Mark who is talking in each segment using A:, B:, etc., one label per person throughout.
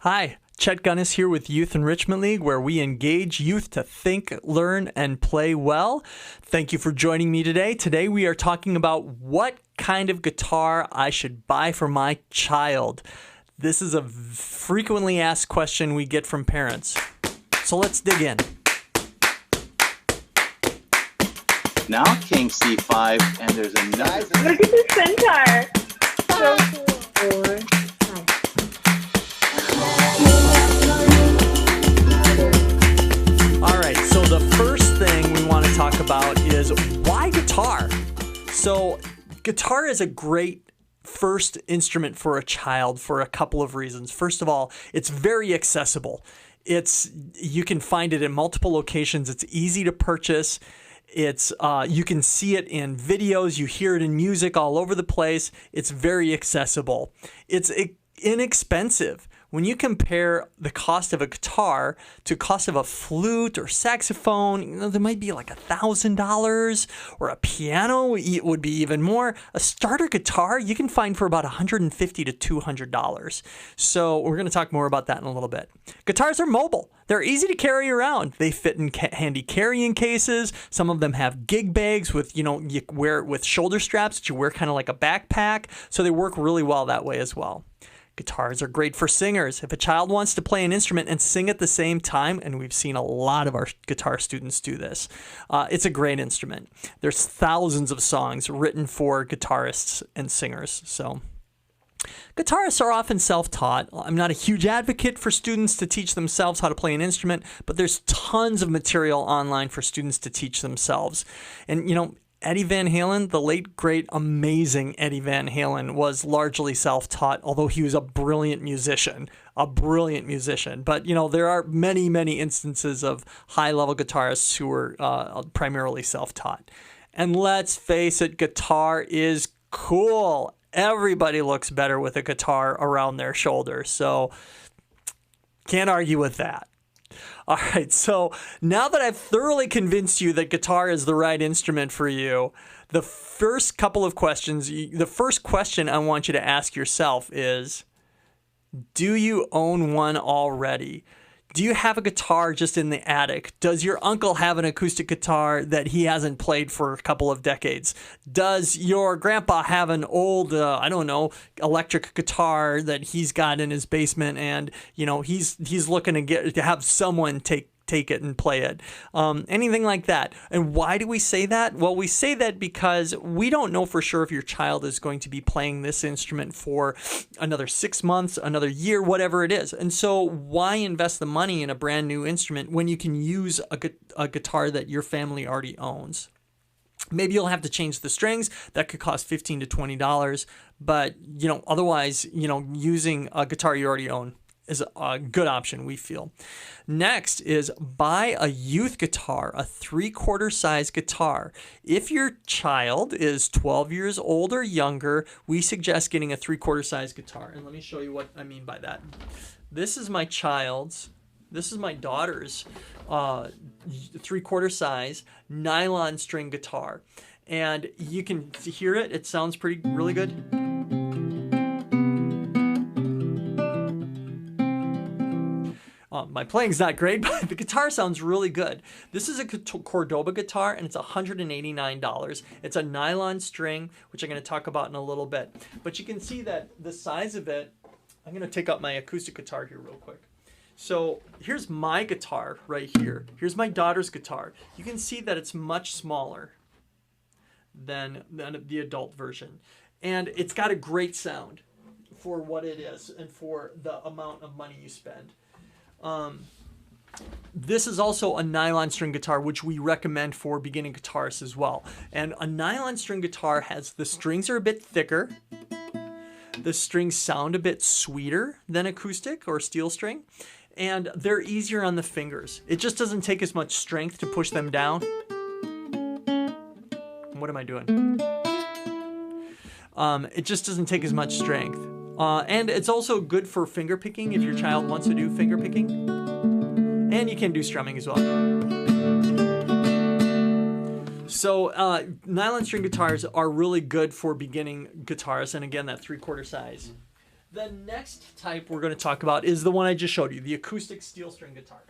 A: Hi, Chet Gunnis here with Youth Enrichment League, where we engage youth to think, learn, and play well. Thank you for joining me today. Today we are talking about what kind of guitar I should buy for my child. This is a frequently asked question we get from parents. So let's dig in.
B: Now King C5, and there's another.
C: Look at this centaur. So cool.
A: All right, so the first thing we want to talk about is why guitar? So guitar is a great first instrument for a child for a couple of reasons. First of all, it's very accessible. You can find it in multiple locations. It's easy to purchase. You can see it in videos. You hear it in music all over the place. It's very accessible. It's inexpensive. When you compare the cost of a guitar to the cost of a flute or saxophone, there might be like $1,000, or a piano it would be even more. A starter guitar you can find for about $150 to $200. So we're going to talk more about that in a little bit. Guitars are mobile. They're easy to carry around. They fit in handy carrying cases. Some of them have gig bags with, you wear it with shoulder straps that you wear kind of like a backpack. So they work really well that way as well. Guitars are great for singers. If a child wants to play an instrument and sing at the same time, and we've seen a lot of our guitar students do this, it's a great instrument. There's thousands of songs written for guitarists and singers. So guitarists are often self-taught. I'm not a huge advocate for students to teach themselves how to play an instrument, but there's tons of material online for students to teach themselves. And, Eddie Van Halen, the late, great, amazing Eddie Van Halen, was largely self-taught, although he was a brilliant musician. But, there are many, many instances of high-level guitarists who were primarily self-taught. And let's face it, guitar is cool. Everybody looks better with a guitar around their shoulder, so can't argue with that. All right, so now that I've thoroughly convinced you that guitar is the right instrument for you, the first question I want you to ask yourself is, do you own one already? Do you have a guitar just in the attic? Does your uncle have an acoustic guitar that he hasn't played for a couple of decades? Does your grandpa have an old, electric guitar that he's got in his basement, and he's looking to have someone take it and play it? Anything like that. And why do we say that? Well, we say that because we don't know for sure if your child is going to be playing this instrument for another 6 months, another year, whatever it is. And so why invest the money in a brand new instrument when you can use a guitar that your family already owns? Maybe you'll have to change the strings. That could cost $15 to $20. But, otherwise, using a guitar you already own is a good option, we feel. Next is buy a youth guitar, a 3/4 size guitar. If your child is 12 years old or younger, we suggest getting a 3/4 size guitar. And let me show you what I mean by that. This is my daughter's 3/4 size nylon string guitar. And you can hear it. It sounds really good. My playing's not great, but the guitar sounds really good. This is a Cordoba guitar, and it's $189. It's a nylon string, which I'm going to talk about in a little bit. But you can see that the size of it, I'm going to take out my acoustic guitar here real quick. So here's my guitar right here. Here's my daughter's guitar. You can see that it's much smaller than the adult version. And it's got a great sound for what it is and for the amount of money you spend. This is also a nylon string guitar, which we recommend for beginning guitarists as well. And a nylon string guitar the strings are a bit thicker. The strings sound a bit sweeter than acoustic or steel string. And they're easier on the fingers. It just doesn't take as much strength to push them down. What am I doing? It just doesn't take as much strength. And it's also good for finger picking if your child wants to do finger picking. And you can do strumming as well. So nylon string guitars are really good for beginning guitarists. And again, that 3/4 size. The next type we're going to talk about is the one I just showed you, the acoustic steel string guitar.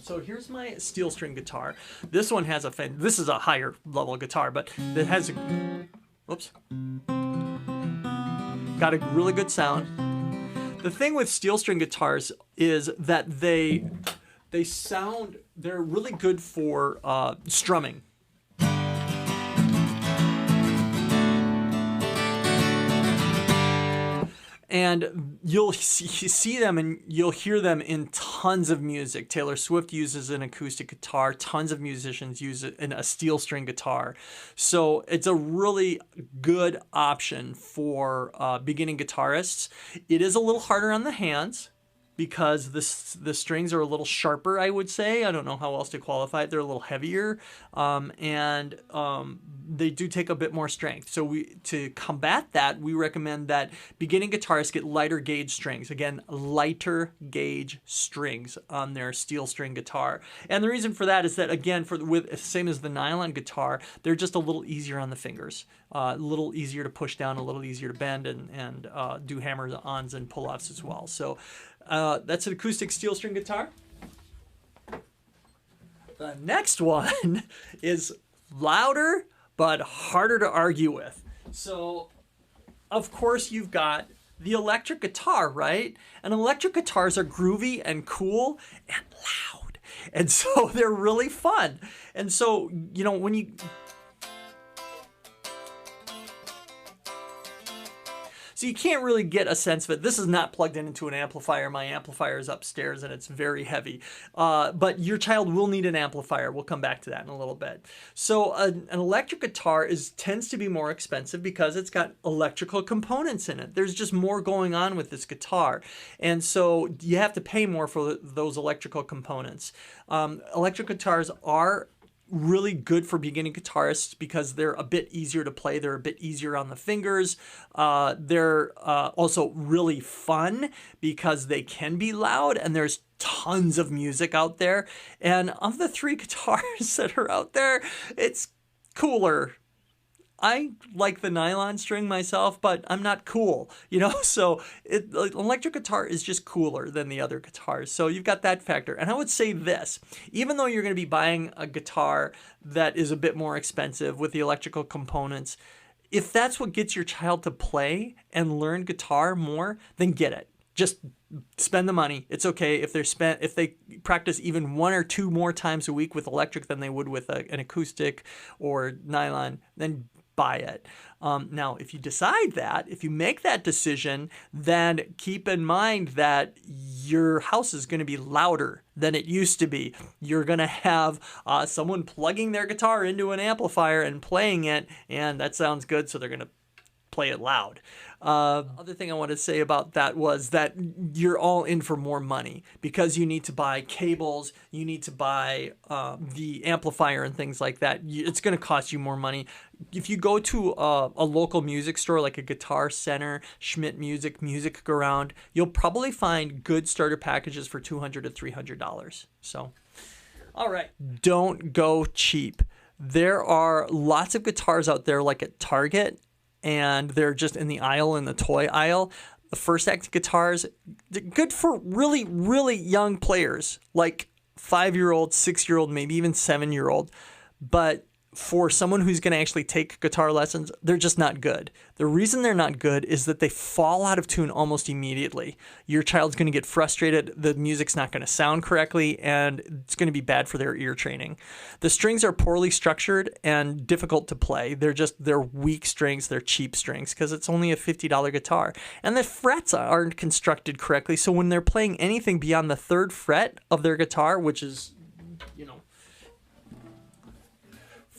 A: So here's my steel string guitar. This one has this is a higher level guitar, but it has got a really good sound. The thing with steel string guitars is that they're really good for strumming. And you'll see them and you'll hear them in tons of music. Taylor Swift uses an acoustic guitar. Tons of musicians use it in a steel string guitar. So it's a really good option for beginning guitarists. It is a little harder on the hands because the strings are a little sharper, I would say. I don't know how else to qualify it. They're a little heavier, and they do take a bit more strength. So to combat that, we recommend that beginning guitarists get lighter gauge strings. Again, lighter gauge strings on their steel string guitar. And the reason for that is that, again, same as the nylon guitar, they're just a little easier on the fingers. A little easier to push down, a little easier to bend, and do hammer-ons and pull-offs as well. So that's an acoustic steel string guitar. The next one is louder but harder to argue with. So, of course, you've got the electric guitar, right? And electric guitars are groovy and cool and loud. And so they're really fun. And so, when you... So you can't really get a sense of it. This is not plugged into an amplifier. My amplifier is upstairs and it's very heavy. But your child will need an amplifier. We'll come back to that in a little bit. So an electric guitar tends to be more expensive because it's got electrical components in it. There's just more going on with this guitar. And so you have to pay more for those electrical components. Electric guitars are really good for beginning guitarists because they're a bit easier to play. They're a bit easier on the fingers. They're also really fun because they can be loud and there's tons of music out there. And of the three guitars that are out there, it's cooler. I like the nylon string myself, but I'm not cool, so electric guitar is just cooler than the other guitars. So you've got that factor. And I would say this, even though you're going to be buying a guitar that is a bit more expensive with the electrical components, if that's what gets your child to play and learn guitar more, then get it. Just spend the money. It's okay if they practice even 1 or 2 more times a week with electric than they would with an acoustic or nylon, then buy it. Now, if you make that decision, then keep in mind that your house is going to be louder than it used to be. You're going to have someone plugging their guitar into an amplifier and playing it, and that sounds good, so they're going to play it loud. Other thing I want to say about that was that you're all in for more money because you need to buy cables, you need to buy the amplifier and things like that. It's going to cost you more money. If you go to a local music store like a Guitar Center, Schmidt Music, Music Around, you'll probably find good starter packages for $200 to $300. So, all right, don't go cheap. There are lots of guitars out there like at Target, and they're just in the aisle, in the toy aisle. The First Act guitars, they're good for really, really young players, like 5-year-old, 6-year-old, maybe even 7-year-old. But for someone who's going to actually take guitar lessons, they're just not good. The reason they're not good is that they fall out of tune almost immediately. Your child's going to get frustrated, the music's not going to sound correctly, and it's going to be bad for their ear training. The strings are poorly structured and difficult to play. They're weak strings, they're cheap strings because it's only a $50 guitar. And the frets aren't constructed correctly, so when they're playing anything beyond the 3rd fret of their guitar, which is,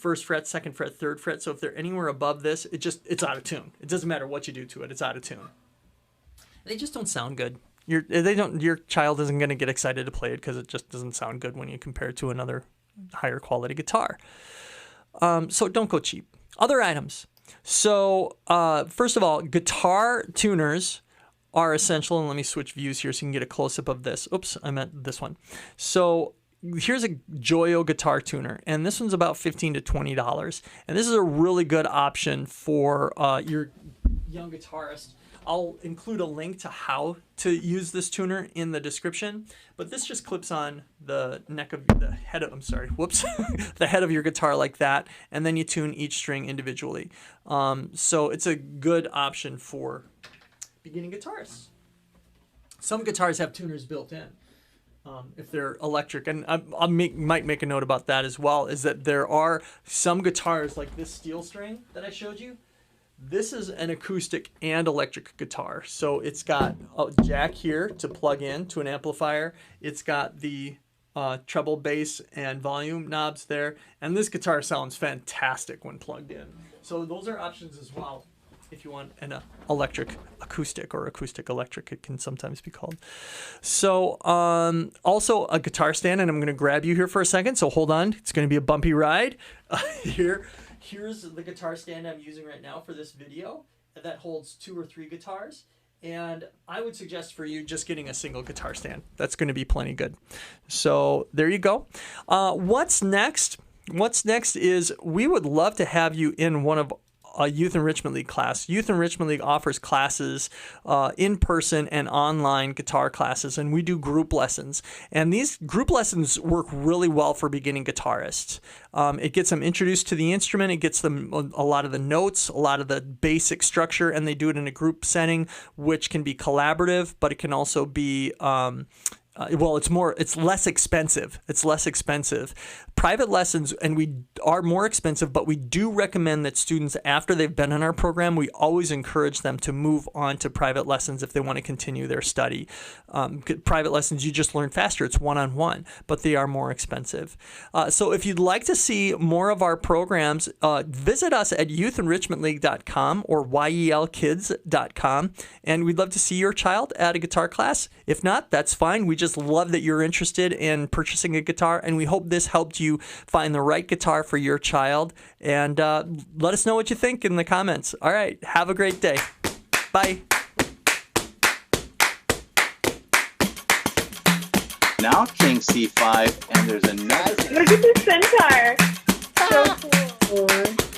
A: 1st fret, 2nd fret, 3rd fret. So if they're anywhere above this, it's out of tune. It doesn't matter what you do to it, it's out of tune. They just don't sound good. Your child isn't going to get excited to play it because it just doesn't sound good when you compare it to another higher quality guitar. So don't go cheap. Other items. So first of all, guitar tuners are essential. And let me switch views here so you can get a close-up of this. Oops, I meant this one. So here's a Joyo guitar tuner, and this one's about $15 to $20. And this is a really good option for your young guitarist. I'll include a link to how to use this tuner in the description. But this just clips on the neck of the head of, I'm sorry, whoops, the head of your guitar like that, and then you tune each string individually. So it's a good option for beginning guitarists. Some guitars have tuners built in. If they're electric, and might make a note about that as well, is that there are some guitars like this steel string that I showed you. This is an acoustic and electric guitar. So it's got a jack here to plug in to an amplifier. It's got the treble, bass, and volume knobs there. And this guitar sounds fantastic when plugged in. So those are options as well. If you want an electric acoustic or acoustic electric, it can sometimes be called. So also a guitar stand, and I'm going to grab you here for a second. So hold on. It's going to be a bumpy ride. Here's the guitar stand I'm using right now for this video that holds 2 or 3 guitars. And I would suggest for you just getting a single guitar stand. That's going to be plenty good. So there you go. What's next? What's next is we would love to have you in one of a Youth Enrichment League class. Youth Enrichment League offers classes, in-person and online guitar classes, and we do group lessons. And these group lessons work really well for beginning guitarists. It gets them introduced to the instrument, it gets them a lot of the notes, a lot of the basic structure, and they do it in a group setting, which can be collaborative, but it can also be it's less expensive. It's less expensive. Private lessons, and we are more expensive, but we do recommend that students, after they've been in our program, we always encourage them to move on to private lessons if they want to continue their study. Private lessons, you just learn faster. It's one-on-one, but they are more expensive. So if you'd like to see more of our programs, visit us at youthenrichmentleague.com or yelkids.com, and we'd love to see your child at a guitar class. If not, that's fine. We just love that you're interested in purchasing a guitar, and we hope this helped you find the right guitar for your child. And let us know what you think in the comments. All right, have a great day. Bye.
B: Now King C5, and there's another.
C: Look at the centaur. So cool.